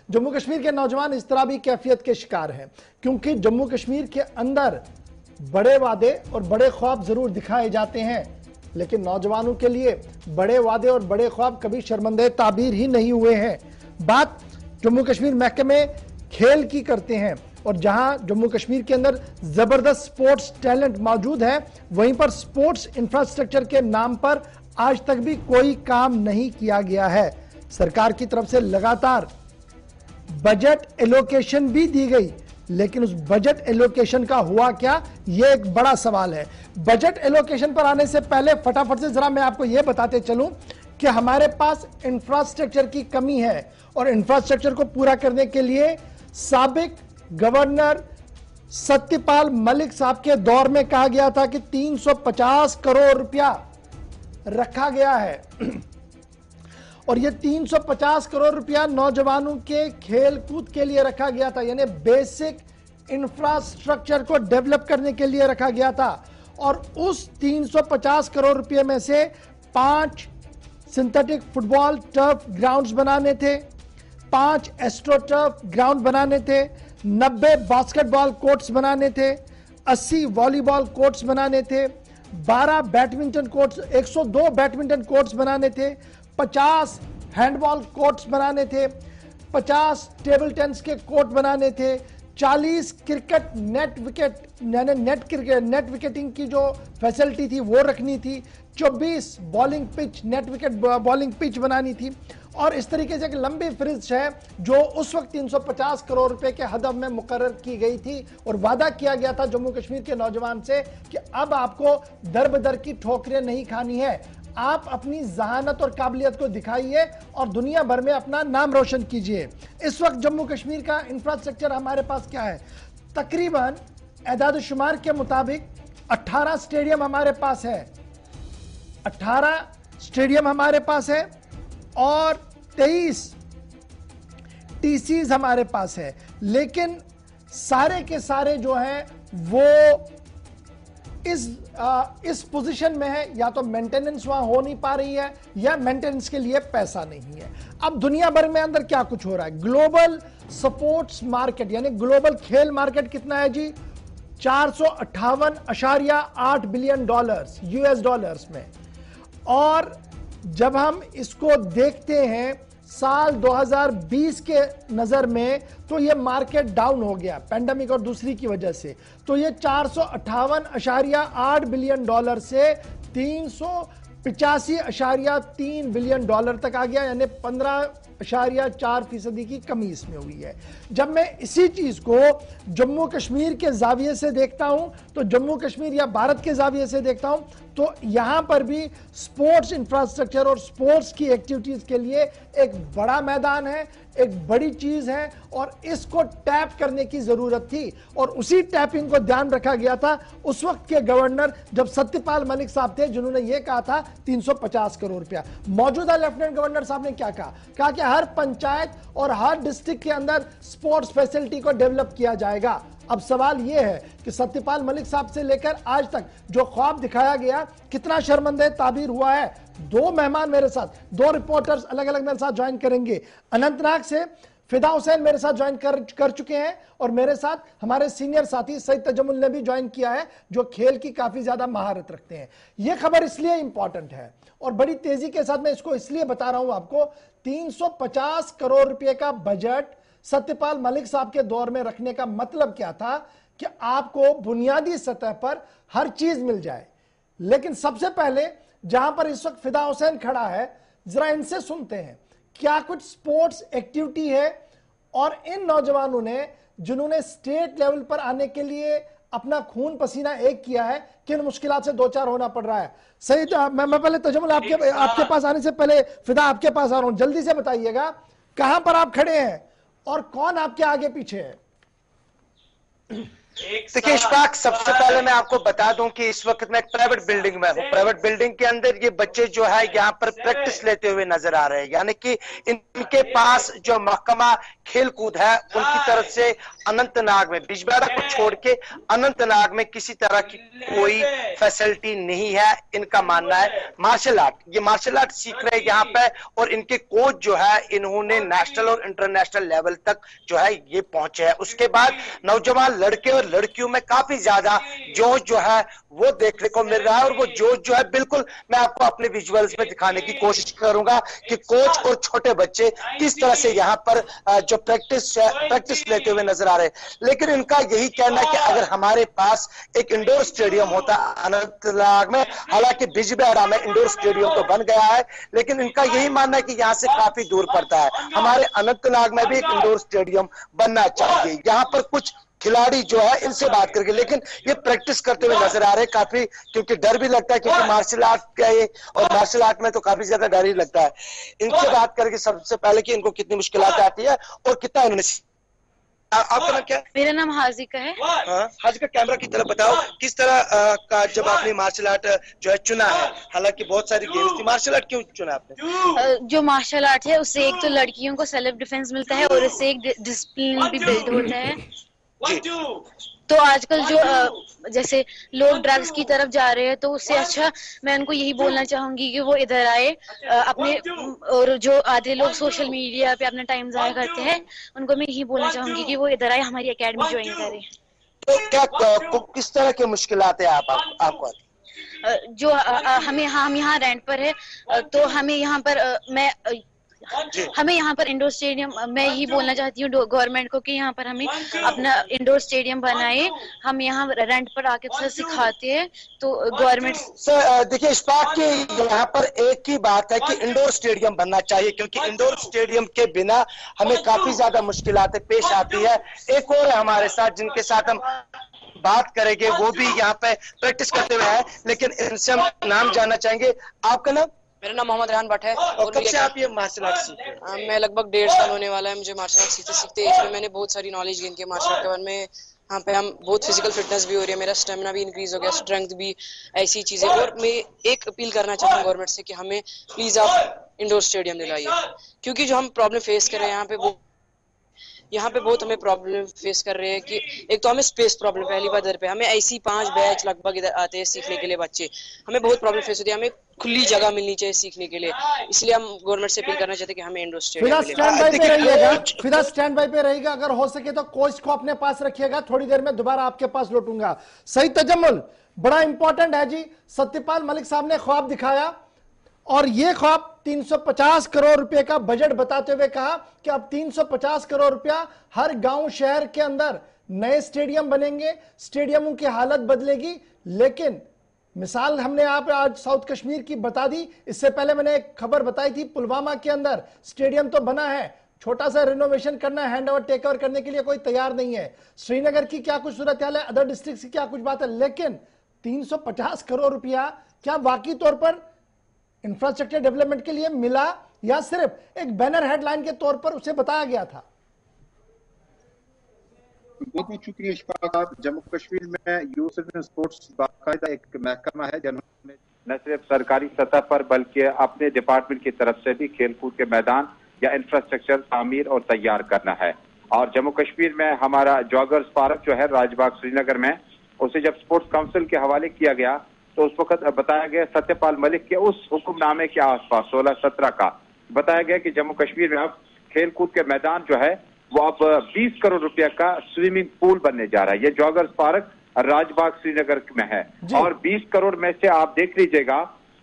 जम्मू कश्मीर के नौजवान इस तरह भी कैफियत के शिकार हैं, क्योंकि जम्मू कश्मीर के अंदर बड़े वादे और बड़े ख्वाब जरूर दिखाए जाते हैं, लेकिन नौजवानों के लिए बड़े वादे और बड़े ख्वाब कभी शर्मंदे ताबीर ही नहीं हुए हैं। बात जम्मू कश्मीर महकमे खेल की करते हैं, और जहां जम्मू कश्मीर के अंदर जबरदस्त स्पोर्ट्स टैलेंट मौजूद है, वहीं पर स्पोर्ट्स इंफ्रास्ट्रक्चर के नाम पर आज तक भी कोई काम नहीं किया गया है। सरकार की तरफ से लगातार बजट एलोकेशन भी दी गई, लेकिन उस बजट एलोकेशन का हुआ क्या, यह एक बड़ा सवाल है। बजट एलोकेशन पर आने से पहले फटाफट से जरा मैं आपको यह बताते चलूं कि हमारे पास इंफ्रास्ट्रक्चर की कमी है, और इंफ्रास्ट्रक्चर को पूरा करने के लिए साबिक गवर्नर सत्यपाल मलिक साहब के दौर में कहा गया था कि 350 करोड़ रुपया रखा गया है, और ये 350 करोड़ रुपया नौजवानों के खेल कूद के लिए रखा गया था, यानी बेसिक इंफ्रास्ट्रक्चर को डेवलप करने के लिए रखा गया था। और उस 350 करोड़ रुपए में से 5 सिंथेटिक फुटबॉल टर्फ ग्राउंड्स बनाने थे, 5 एस्ट्रो टर्फ ग्राउंड बनाने थे, 90 बास्केटबॉल कोर्ट्स बनाने थे, 80 वॉलीबॉल कोर्ट्स बनाने थे, 12 बैडमिंटन कोर्ट्स, 102 बैडमिंटन कोर्ट्स बनाने थे, 50 हैंडबॉल कोर्ट्स बनाने थे, 50 टेबल टेनिस के कोर्ट बनाने थे, 40 क्रिकेट नेट विकेटिंग की जो फैसिलिटी थी वो रखनी थी, 24 bowling pitch, net wicket bowling pitch बनानी थी। और इस तरीके से एक लंबी फहरिस्त है जो उस वक्त 350 करोड़ रुपए के हदफ में मुकर्रर की गई थी, और वादा किया गया था जम्मू कश्मीर के नौजवान से कि अब आपको दर बदर की ठोकरें नहीं खानी है, आप अपनी जहानत और काबिलियत को दिखाइए और दुनिया भर में अपना नाम रोशन कीजिए। इस वक्त जम्मू कश्मीर का इंफ्रास्ट्रक्चर हमारे पास क्या है, तकरीबन एदाद शुमार के मुताबिक 18 स्टेडियम हमारे पास है, 18 स्टेडियम हमारे पास है, और 23 टीसीज हमारे पास है। लेकिन सारे के सारे जो हैं वो इस पोजीशन में है, या तो मेंटेनेंस वहां हो नहीं पा रही है, या मेंटेनेंस के लिए पैसा नहीं है। अब दुनिया भर में अंदर क्या कुछ हो रहा है, ग्लोबल स्पोर्ट्स मार्केट यानी ग्लोबल खेल मार्केट कितना है जी, 458.8 बिलियन डॉलर्स यूएस डॉलर्स में। और जब हम इसको देखते हैं साल 2020 के नजर में, तो ये मार्केट डाउन हो गया पैंडेमिक और दूसरी की वजह से, तो ये 458.8 बिलियन डॉलर से 385.3 बिलियन डॉलर तक आ गया, यानी 15.4% की कमी इसमें हुई है। जब मैं इसी चीज को जम्मू कश्मीर के जाविये से देखता हूं, तो जम्मू कश्मीर या भारत के जाविये से देखता हूं, तो यहां पर भी स्पोर्ट्स इंफ्रास्ट्रक्चर और स्पोर्ट्स की एक्टिविटीज के लिए एक बड़ा मैदान है, एक बड़ी चीज है, और इसको टैप करने की जरूरत थी। और उसी टैपिंग को ध्यान रखा गया था उस वक्त के गवर्नर जब सत्यपाल मलिक साहब थे, जिन्होंने यह कहा था 350 करोड़ रुपया। मौजूदा लेफ्टिनेंट गवर्नर साहब ने क्या कहा कि हर पंचायत और हर डिस्ट्रिक्ट के अंदर स्पोर्ट्स फैसिलिटी को डेवलप किया जाएगा। अब सवाल यह है कि सत्यपाल मलिक साहब से लेकर आज तक जो ख्वाब दिखाया गया कितना शर्मंदे ताबीर हुआ है। 2 मेहमान मेरे साथ, 2 रिपोर्टर्स अलग अलग मेरे साथ ज्वाइन करेंगे। अनंतनाग से फिदा हुसैन मेरे साथ ज्वाइन कर चुके हैं, और मेरे साथ हमारे सीनियर साथी सईद तजम्मुल ने भी ज्वाइन किया है, जो खेल की काफी ज्यादा महारत रखते हैं। यह खबर इसलिए इंपॉर्टेंट है और बड़ी तेजी के साथ मैं इसको इसलिए बता रहा हूं आपको, 350 करोड़ रुपए का बजट सत्यपाल मलिक साहब के दौर में रखने का मतलब क्या था कि आपको बुनियादी सतह पर हर चीज मिल जाए। लेकिन सबसे पहले जहां पर इस वक्त फिदा हुसैन खड़ा है, जरा इनसे सुनते हैं क्या कुछ स्पोर्ट्स एक्टिविटी है, और इन नौजवानों ने जिन्होंने स्टेट लेवल पर आने के लिए अपना खून पसीना एक किया है, किन मुश्किलात से दो चार होना पड़ रहा है। सही, मैं पहले तजम्मुल आपके पास आने से पहले फिदा आपके पास आ रहा हूं, जल्दी से बताइएगा कहां पर आप खड़े हैं और कौन आपके आगे पीछे है। देखिए इशफाक, सबसे पहले मैं आपको बता दूं कि इस वक्त मैं प्राइवेट बिल्डिंग में हूँ। प्राइवेट बिल्डिंग के अंदर ये बच्चे जो है यहाँ पर प्रैक्टिस लेते हुए नजर आ रहे हैं, यानी कि इनके पास जो महकमा खेल कूद है उनकी तरफ से अनंतनाग में, बिजबेहरा को छोड़ के अनंतनाग में किसी तरह की कोई फैसिलिटी नहीं है। इनका मानना है मार्शल आर्ट, ये मार्शल आर्ट सीख रहे हैं यहाँ पे, और इनके कोच जो है इन्होंने नेशनल और इंटरनेशनल लेवल तक जो है ये पहुंचे हैं। उसके बाद नौजवान लड़के और लड़कियों में काफी ज्यादा जोश जो है वो देखने को मिल रहा है, और वो जोश जो है बिल्कुल मैं आपको अपने विजुअल्स में दिखाने की कोशिश करूंगा कि कोच और छोटे बच्चे किस तरह से यहाँ पर जो प्रैक्टिस लेते हुए नजर आ रहे हैं। लेकिन इनका यही कहना है कि अगर हमारे पास एक इंडोर स्टेडियम होता अनंतनाग में, हालांकि बिजबेहरा में इंडोर स्टेडियम तो बन गया है, लेकिन इनका यही मानना है कि यहाँ से काफी दूर पड़ता है। हमारे अनंतनाग में भी एक इंडोर स्टेडियम बनना चाहिए। यहाँ पर कुछ खिलाड़ी जो है इनसे बात करके, लेकिन ये प्रैक्टिस करते हुए नजर आ रहे हैं काफी, क्योंकि डर भी लगता है क्योंकि मार्शल आर्ट का ये, और मार्शल आर्ट में तो काफी ज्यादा डर ही लगता है। इनसे बात करके सबसे पहले कि इनको कितनी मुश्किलात आती है और कितना इन्होंने। आपका नाम क्या है? मेरा नाम हाजिका है। हाजिका, कैमरा की तरफ बताओ, किस तरह का जब आपने मार्शल आर्ट जो है चुना है, हालांकि बहुत सारी गेम्स थी, मार्शल आर्ट क्यों चुना आपने? जो मार्शल आर्ट है उससे एक तो लड़कियों को सेल्फ डिफेंस मिलता है और इससे एक डिसिप्लिन भी बिल्ड होता है। तो आजकल जो जैसे लोग ड्रग्स की तरफ जा रहे हैं, तो उससे अच्छा मैं उनको यही बोलना चाहूंगी कि वो इधर आए अपने, और जो आधे लोग सोशल मीडिया पे अपना टाइम जाया करते हैं उनको मैं यही बोलना चाहूंगी कि वो इधर आए, हमारी एकेडमी ज्वाइन करें। तो क्या किस तरह की मुश्किलात है आपको? जो हम यहाँ रेंट पर है, तो हमें यहाँ पर हमें यहाँ पर इंडोर स्टेडियम, मैं यही बोलना चाहती हूँ गवर्नमेंट को कि यहाँ पर हमें अपना इंडोर स्टेडियम बनाए। हम यहाँ रेंट पर आके थोड़ा सिखाते हैं, तो गवर्नमेंट देखिए इशफाक की यहाँ पर एक ही बात है कि इंडोर स्टेडियम बनना चाहिए, क्योंकि इंडोर स्टेडियम के बिना हमें काफी ज्यादा मुश्किलातें पेश आती है। एक और है हमारे साथ जिनके साथ हम बात करेंगे, वो भी यहाँ पे प्रैक्टिस करते हुए हैं, लेकिन इनसे हम नाम जानना चाहेंगे। आपका नाम? मेरा नाम मोहम्मद रेहान भट्ट है। और कब से आप ये मार्शल आर्ट सीख रहे हैं? मैं लगभग 1.5 साल होने वाला है मुझे मार्शल आर्ट सीखते इसमें मैंने बहुत सारी नॉलेज गेन की मार्शल आर्ट के बारे में। यहाँ पे हम बहुत फिजिकल फिटनेस भी हो रही है, मेरा स्टेमिना भी इंक्रीज हो गया, स्ट्रेंथ भी, ऐसी चीजें। और मैं एक अपील करना चाहता हूँ गवर्नमेंट से कि हमें प्लीज आप इंडोर स्टेडियम दिलाइए, क्योंकि जो हम प्रॉब्लम फेस कर रहे हैं यहाँ पे बहुत हमें प्रॉब्लम फेस कर रहे हैं कि एक तो हमें स्पेस प्रॉब्लम, पहली बार इधर पे हमें ऐसी 5 बैच लगभग इधर आते हैं सीखने के लिए बच्चे, हमें बहुत प्रॉब्लम फेस होती है। हमें खुली जगह मिलनी चाहिए सीखने के लिए, इसलिए हम गवर्नमेंट से अपील करना चाहते हैं कि हमें इंडोर स्टेडियम फिदा स्टैंड बाय पे रहिएगा, अगर हो सके तो कोच को अपने पास रखिएगा। थोड़ी देर में दोबारा आपके पास लौटूंगा। सही तजम्मुल बड़ा इंपॉर्टेंट है जी। सत्यपाल मलिक साहब ने ख्वाब दिखाया, और ये ख्वाब 350 करोड़ रुपए का बजट बताते हुए कहा कि अब 350 करोड़ रुपया हर गांव शहर के अंदर नए स्टेडियम बनेंगे, स्टेडियमों की हालत बदलेगी। लेकिन मिसाल हमने आप आज साउथ कश्मीर की बता दी, इससे पहले मैंने एक खबर बताई थी पुलवामा के अंदर स्टेडियम तो बना है, छोटा सा रिनोवेशन करना है, हैंड ओवर टेक ओवर करने के लिए कोई तैयार नहीं है। श्रीनगर की क्या कुछ सूरत हाल है, अदर डिस्ट्रिक्ट की क्या कुछ बात है, लेकिन 350 करोड़ रुपया क्या वाकई तौर पर इंफ्रास्ट्रक्चर डेवलपमेंट के लिए मिला, या सिर्फ एक बैनर हेडलाइन के तौर पर उसे बताया गया था? बहुत बहुत शुक्रिया इशफाक साहब। जम्मू कश्मीर में यूथ स्पोर्ट्स बाकायदा एक महकमा है जिन्होंने न सिर्फ सरकारी सतह पर बल्कि अपने डिपार्टमेंट की तरफ से भी खेलकूद के मैदान या इंफ्रास्ट्रक्चर तामीर और तैयार करना है। और जम्मू कश्मीर में हमारा जॉगर्स पार्क जो है राजबाग श्रीनगर में, उसे जब स्पोर्ट्स काउंसिल के हवाले किया गया तो उस वक्त बताया गया सत्यपाल मलिक के उस हुक्मनामे के आसपास 16-17 का बताया गया कि जम्मू कश्मीर में अब खेलकूद के मैदान जो है वो अब 20 करोड़ रुपया का स्विमिंग पूल बनने जा रहा है। ये जॉगर्स पार्क राजबाग श्रीनगर में है, और 20 करोड़ में से आप देख लीजिएगा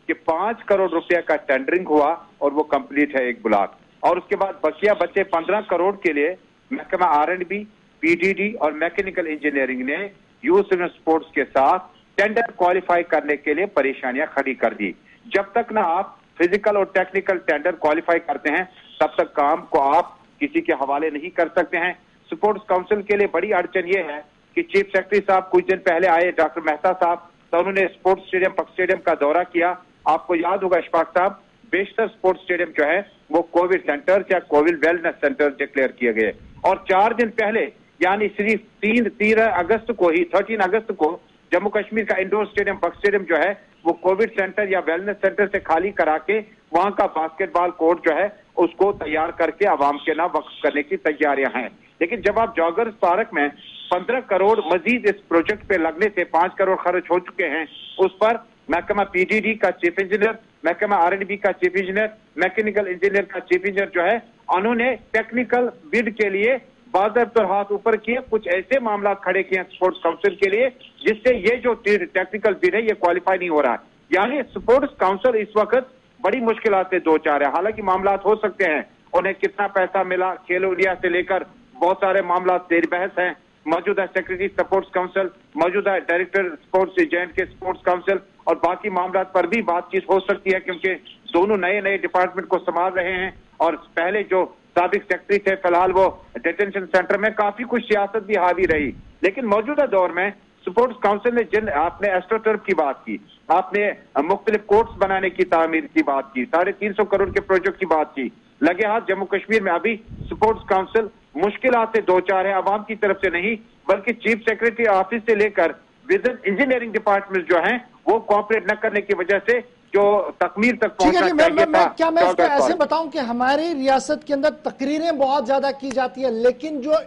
कि 5 करोड़ रुपया का टेंडरिंग हुआ और वो कंप्लीट है एक ब्लॉक। और उसके बाद बकिया बचे 15 करोड़ के लिए महकमा R&B, PDD और मैकेनिकल इंजीनियरिंग ने यूथ स्पोर्ट्स के साथ टेंडर क्वालिफाई करने के लिए परेशानियां खड़ी कर दी। जब तक ना आप फिजिकल और टेक्निकल टेंडर क्वालिफाई करते हैं तब तक काम को आप किसी के हवाले नहीं कर सकते हैं। स्पोर्ट्स काउंसिल के लिए बड़ी अड़चन ये है कि चीफ सेक्रेटरी साहब कुछ दिन पहले आए, डॉक्टर मेहता साहब, तो उन्होंने स्पोर्ट्स स्टेडियम पक स्टेडियम का दौरा किया। आपको याद होगा इशफाक साहब, बेशतर स्पोर्ट्स स्टेडियम जो है वो कोविड सेंटर या कोविड वेलनेस सेंटर डिक्लेयर किए गए, और 4 दिन पहले यानी सिर्फ 13 अगस्त को ही 13 अगस्त को जम्मू कश्मीर का इंडोर स्टेडियम पक स्टेडियम जो है वो कोविड सेंटर या वेलनेस सेंटर से खाली करा के वहां का बास्केटबॉल कोर्ट जो है उसको तैयार करके आवाम के नाम वक्फ करने की तैयारियां हैं। लेकिन जब आप जॉगर्स पार्क में 15 करोड़ मजीद इस प्रोजेक्ट पे लगने से 5 करोड़ खर्च हो चुके हैं, उस पर महकमा पीडीडी का चीफ इंजीनियर, महकमा R&B का चीफ इंजीनियर, मैकेनिकल इंजीनियर का चीफ इंजीनियर जो है, उन्होंने टेक्निकल बिड के लिए बाज़ाब्ता हाथ ऊपर किए, कुछ ऐसे मामला खड़े किए स्पोर्ट्स काउंसिल के लिए जिससे ये जो टेक्निकल बिड है ये क्वालिफाई नहीं हो रहा है। यानी स्पोर्ट्स काउंसिल इस वक्त बड़ी मुश्किलात से दो चार है। हालांकि मामला हो सकते हैं, उन्हें कितना पैसा मिला खेलो इंडिया से लेकर बहुत सारे मामला तेरी बहस हैं। मौजूदा सेक्रेटरी स्पोर्ट्स काउंसिल, मौजूदा डायरेक्टर स्पोर्ट्स एजेंट के स्पोर्ट्स काउंसिल और बाकी मामला पर भी बातचीत हो सकती है, क्योंकि दोनों नए नए डिपार्टमेंट को संभाल रहे हैं और पहले जो साबिक सेक्रेटरी थे फिलहाल वो डिटेंशन सेंटर में, काफी कुछ सियासत भी हावी रही। लेकिन मौजूदा दौर में स्पोर्ट्स काउंसिल ने जिन आपने एस्ट्रोटर्फ की बात की, आपने मुख्तलिफ कोर्ट्स बनाने की तामीर की बात की, 350 करोड़ के प्रोजेक्ट की बात की, लगे हाथ जम्मू कश्मीर में अभी स्पोर्ट्स काउंसिल मुश्किलात से दो चार है, आवाम की तरफ से नहीं बल्कि चीफ सेक्रेटरी ऑफिस से लेकर विजन इंजीनियरिंग डिपार्टमेंट जो है वो कोऑपरेट न करने की वजह से जो तकमीर तक पहुंचना चाहिए था। क्या मैं इसको ऐसे बताऊं कि हमारी रियासत के अंदर तकरीरें बहुत ज्यादा की जाती है, लेकिन जो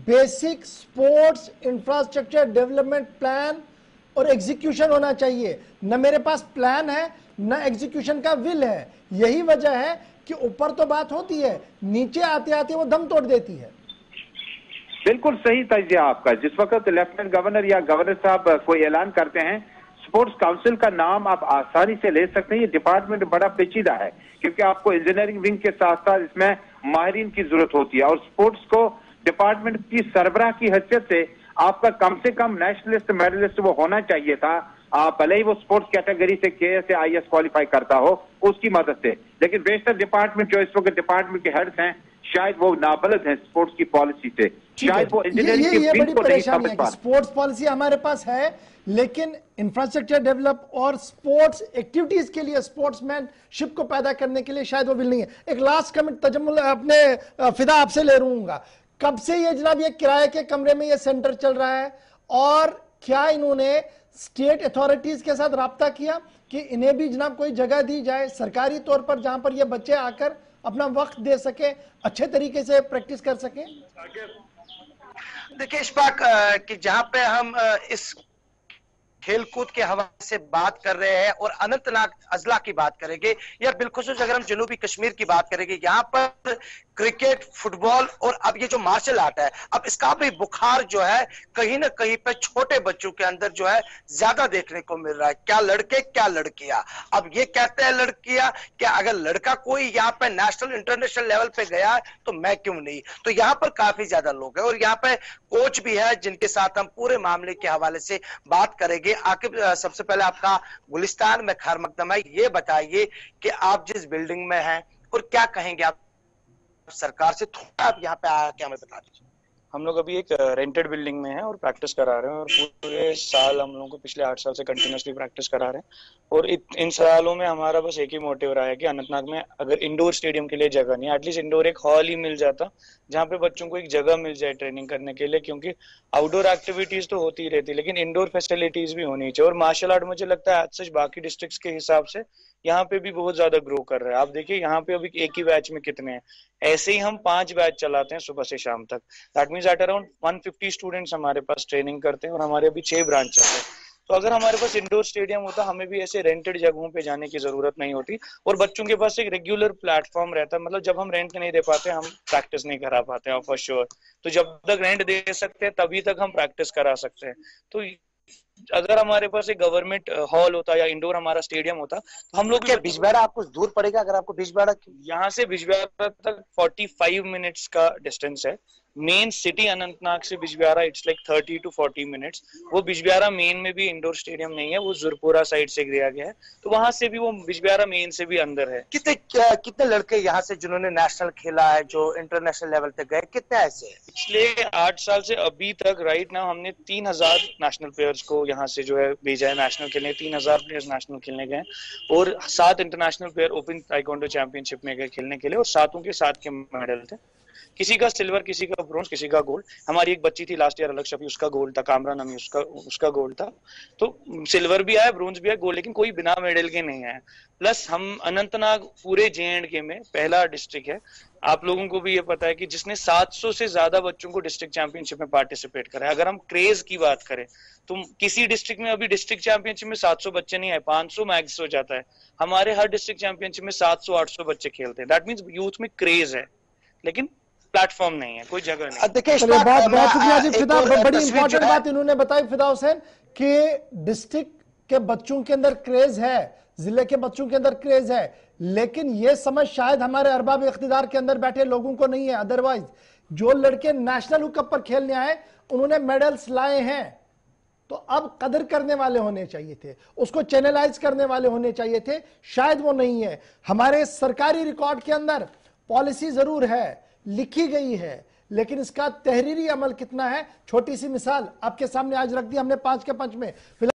basic sports infrastructure development plan और एग्जीक्यूशन होना चाहिए, न मेरे पास प्लान है न एग्जीक्यूशन का विल है। यही वजह है कि ऊपर तो बात होती है, नीचे आते आते वो दम तोड़ देती है। बिल्कुल सही तजिया आपका। जिस वक्त लेफ्टिनेंट गवर्नर या गवर्नर साहब कोई ऐलान करते हैं, स्पोर्ट्स काउंसिल का नाम आप आसानी से ले सकते हैं। ये डिपार्टमेंट बड़ा पेचीदा है क्योंकि आपको इंजीनियरिंग विंग के साथ साथ इसमें माहिरीन की जरूरत होती है और स्पोर्ट्स को डिपार्टमेंट की सरबराह की हैसियत से आपका कम से कम नेशनलिस्ट मेडलिस्ट वो होना चाहिए था। आप भले ही वो स्पोर्ट्स कैटेगरी से KS या IS क्वालिफाई करता हो उसकी मदद से, लेकिन बेशतर डिपार्टमेंट जो इस वक्त डिपार्टमेंट के हेड्स हैं शायद वो नाबलद हैं स्पोर्ट्स की पॉलिसी से, शायद वो इंजीनियरिंग की विंग को नहीं समझ पा। स्पोर्ट्स पॉलिसी हमारे पास है लेकिन इंफ्रास्ट्रक्चर डेवलप और स्पोर्ट्स एक्टिविटीज के लिए स्पोर्ट्समैनशिप को पैदा करने के लिए शायद वो बिल नहीं है। एक लास्ट कमेंट तजम्मुल अपने फिदा आपसे ले लूंगा, कब से ये जनाब ये किराए के कमरे में ये सेंटर चल रहा है और क्या इन्होंने स्टेट अथॉरिटीज के साथ राब्ता किया कि इन्हें भी जनाब कोई जगह दी जाए सरकारी तौर पर जहां पर ये बच्चे आकर अपना वक्त दे सके, अच्छे तरीके से प्रैक्टिस कर सके? देखिए इशफाक कि जहां पे हम इस खेलकूद के हवाले से बात कर रहे हैं और अनंतनाग अजला की बात करेंगे या बिलखुसूस अगर हम जनूबी कश्मीर की बात करेंगे, यहाँ पर क्रिकेट, फुटबॉल और अब ये जो मार्शल आर्ट है, अब इसका भी बुखार जो है कहीं ना कहीं पे छोटे बच्चों के अंदर जो है ज्यादा देखने को मिल रहा है। क्या लड़के क्या लड़कियां, अब ये कहते हैं लड़कियां कि अगर लड़का कोई यहाँ पे नेशनल इंटरनेशनल लेवल पे गया है तो मैं क्यों नहीं। तो यहाँ पर काफी ज्यादा लोग हैं और यहाँ पे कोच भी है जिनके साथ हम पूरे मामले के हवाले से बात करेंगे। आकिब, सबसे पहले आपका गुलिस्तान में खैर मकदम है, ये बताइए कि आप जिस बिल्डिंग में हैं और क्या कहेंगे आप सरकार से, थोड़ा आप यहाँ पे आके हमें बता दीजिए। हम लोग अभी एक रेंटेड बिल्डिंग में हैं और प्रैक्टिस करा रहे हैं और पूरे साल हम लोगों को पिछले 8 साल से कंटिन्यूसली प्रैक्टिस करा रहे हैं और इन सालों में हमारा बस एक ही मोटिव रहा है कि अनंतनाग में अगर इंडोर स्टेडियम के लिए जगह नहीं, एटलीस्ट इंडोर एक हॉल ही मिल जाता जहाँ पे बच्चों को एक जगह मिल जाए ट्रेनिंग करने के लिए, क्योंकि आउटडोर एक्टिविटीज तो होती ही रहती लेकिन इंडोर फैसिलिटीज भी होनी चाहिए। और मार्शल आर्ट मुझे लगता है सच बाकी डिस्ट्रिक्ट्स के हिसाब से यहाँ पे भी बहुत ज्यादा ग्रो कर रहा है। आप देखिए यहाँ पे अभी एक ही बैच में कितने हैं, ऐसे ही हम 5 बैच चलाते हैं सुबह से शाम तक। That means at around 150 students हमारे पास ट्रेनिंग करते हैं और हमारे अभी 6 ब्रांच चल रहे हैं। तो अगर हमारे पास इंडोर स्टेडियम होता हमें भी ऐसे रेंटेड जगहों पे जाने की जरूरत नहीं होती और बच्चों के पास एक रेगुलर प्लेटफॉर्म रहता। मतलब जब हम रेंट नहीं दे पाते हम प्रैक्टिस नहीं करा पाते हैं फॉर श्योर। तो जब तक रेंट दे सकते हैं तभी तक हम प्रैक्टिस करा सकते हैं। तो अगर हमारे पास एक गवर्नमेंट हॉल होता या इंडोर हमारा स्टेडियम होता तो हम लोग, क्या बिजबेड़ा आपको दूर पड़ेगा? अगर आपको बिजबेड़ा यहाँ से बिजबेड़ा तक 45 मिनट्स का डिस्टेंस है। मेन सिटी अनंतनाग से Bijbehara it's like 30 to 40 minutes. वो बिजबिहारा मेन में भी इंडोर स्टेडियम नहीं है, वो जुरपुरा साइड से दिया गया है, तो वहां से भी वो बिजबिहारा मेन से भी अंदर है। कितने लड़के यहाँ से जिन्होंने नेशनल खेला है, जो इंटरनेशनल लेवल तक गए, कितने ऐसे हैं? पिछले 8 साल से अभी तक राइट नाउ हमने 3000 नेशनल प्लेयर्स को यहाँ से जो है भेजा है नेशनल खेलने। 3000 प्लेयर्स नेशनल खेलने गए और 7 international player open taekwondo championship में गए खेलने के लिए और 7 के 7 के मेडल थे। किसी का सिल्वर, किसी का ब्रॉन्ज, किसी का गोल्ड। हमारी एक बच्ची थी लास्ट ईयर अलग शफी, उसका गोल्ड था, कामरा नमी, उसका गोल्ड था। तो सिल्वर भी आया, ब्रॉन्ज भी आया, गोल्ड, लेकिन कोई बिना मेडल के नहीं आया। प्लस हम अनंतनाग पूरे J&K में पहला डिस्ट्रिक्ट है, आप लोगों को भी ये पता है कि जिसने 700 से ज्यादा बच्चों को डिस्ट्रिक्ट चैंपियनशिप में पार्टिसिपेट करा है। अगर हम क्रेज की बात करें तो किसी डिस्ट्रिक्ट में अभी डिस्ट्रिक्ट चैंपियनशिप में 700 बच्चे नहीं आए, 500 मैक्स हो जाता है। हमारे हर डिस्ट्रिक्ट चैंपियनशिप में 700-800 बच्चे खेलते हैं। दैट मींस यूथ में क्रेज है, लेकिन प्लेटफॉर्म नहीं है, कोई जगह नहीं। देखिए बहुत शुक्रिया जी फिदा, बड़ी इंपॉर्टेंट बात इन्होंने बताई फिदा हुसैन कि डिस्ट्रिक्ट के बच्चों के अंदर क्रेज है, जिले के बच्चों के अंदर क्रेज है, लेकिन ये समझ शायद हमारे अरबाब इख्तिदार के अंदर बैठे लोगों को नहीं है। अदरवाइज जो लड़के नेशनल हुकअप पर खेलने आए उन्होंने मेडल्स लाए हैं, तो अब कदर करने वाले होने चाहिए थे, उसको चैनलाइज करने वाले होने चाहिए थे, शायद वो नहीं है। हमारे सरकारी रिकॉर्ड के अंदर पॉलिसी जरूर है, लिखी गई है, लेकिन इसका तहरीरी अमल कितना है, छोटी सी मिसाल आपके सामने आज रख दी हमने 5 के 5 में।